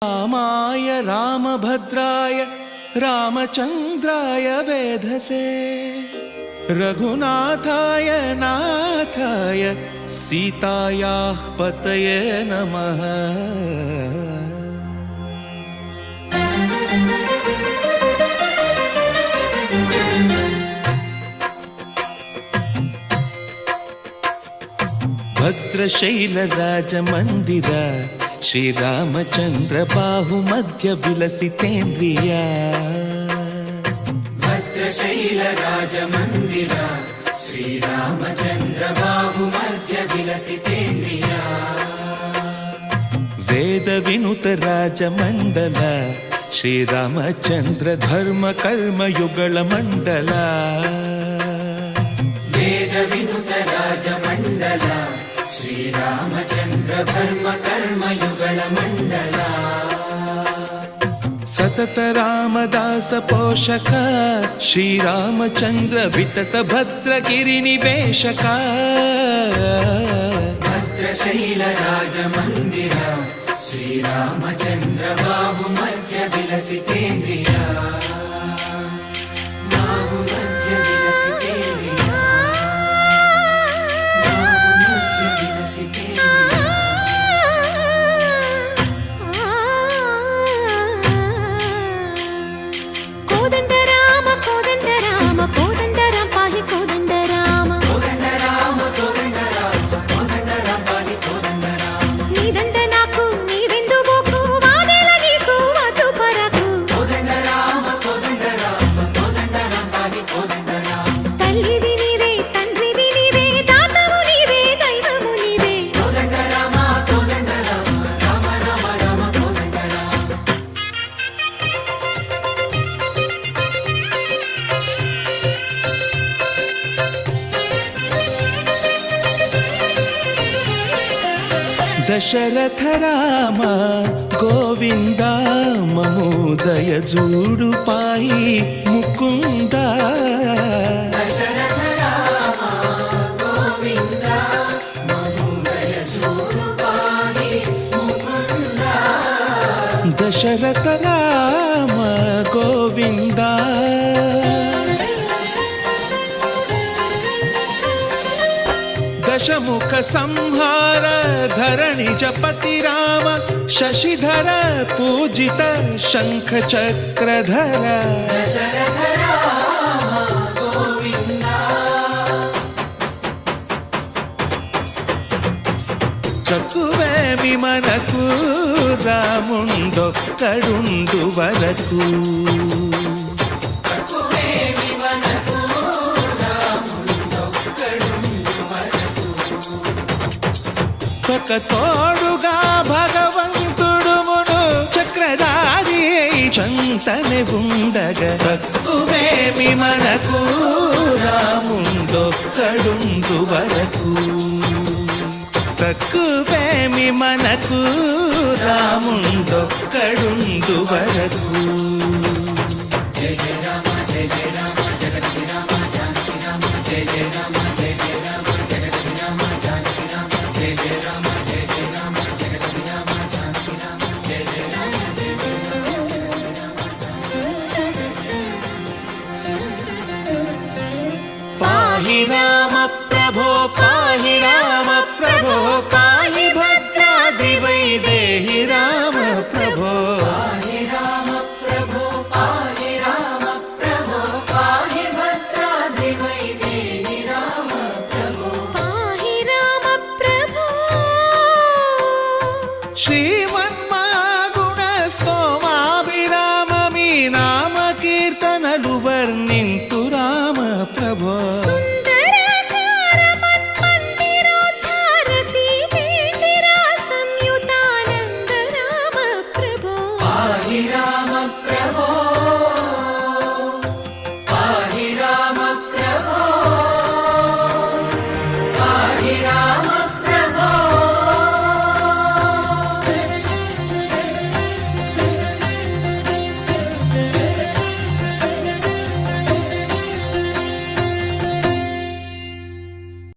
रामाय रामभद्राय रामचन्द्राय वेधसे रघुनाथाय नाथाय सीतायाः पतये नमः। भद्रशैलराजमन्दिर श्रीरामचन्द्र बाहुमध्य विलसितेन्द्रिया। भद्रशैलराजमन्दिर श्रीरामचन्द्र बाहुमध्य विलसितेन्द्रिया। वेदविनुत राजमण्डल श्रीरामचन्द्र धर्म कर्म युगल मण्डल। वेदविनुत राजमण्डल श्रीरामचन्द्र धर्म कर्म युगल मण्डल। सतत रामदास पोषक श्रीरामचन्द्र वितत भद्रगिरि निवेशक। भद्रशैल राजमन्दिर श्रीरामचन्द्र बाहुमध्य विलसितेन्द्रिया। बाहुमध्य विलसितेन्द्रिया। बाहुमध्य विलसितेन्द्रिया। कोदंड राम पाहि कोदंड राम। कोदंड राम पाहि कोदंड राम। नीदंड नाकु नीवेंदु बोकु वादेल नीकु वातु परकु। कोदंड राम पाहि कोदंड राम। तल्लिवि नीवे तंड्रिवि नीवे दातवु नीवे दैवमु नीवे। कोदंड राम राम राम राम कोदंड राम। दशरथ राम गोविंद ममोदय जूडु पाहि मुकुंद। दशरथ राम गोविंद ममोदय जूडु पाहि मुकुंद। दशरथ राम गोविंद दशमुख संहार धरणि जपति राम शशिधर पूजित शंख चक्रधर। दशरथ राम गोविंद। चकुवेमि मनकु रामुंडొక్కడుండు వరకు। ఒక తోడుగా భగవంతుడు మును చక్రధారి చంతనే ఉండగా తక్కువేమి మనకు రాముండొక్కడుండు వరకు। తక్కువేమి మనకు రాముండొక్కడుండు వరకు। जय जय राम जगति राम जानकी राम। जय जय राम जगति राम जानकी राम। जय जय राम जगति राम जानकी राम। जय जय राम पाहि राम प्रभो पाहि राम प्रभो पाहि भद्राद्रि वैदेहि राम प्रभो। पाहि राम प्रभो पाहि राम प्रभो पाहि भद्राद्रि वैदेहि राम प्रभो। पाहि राम प्रभो। श्री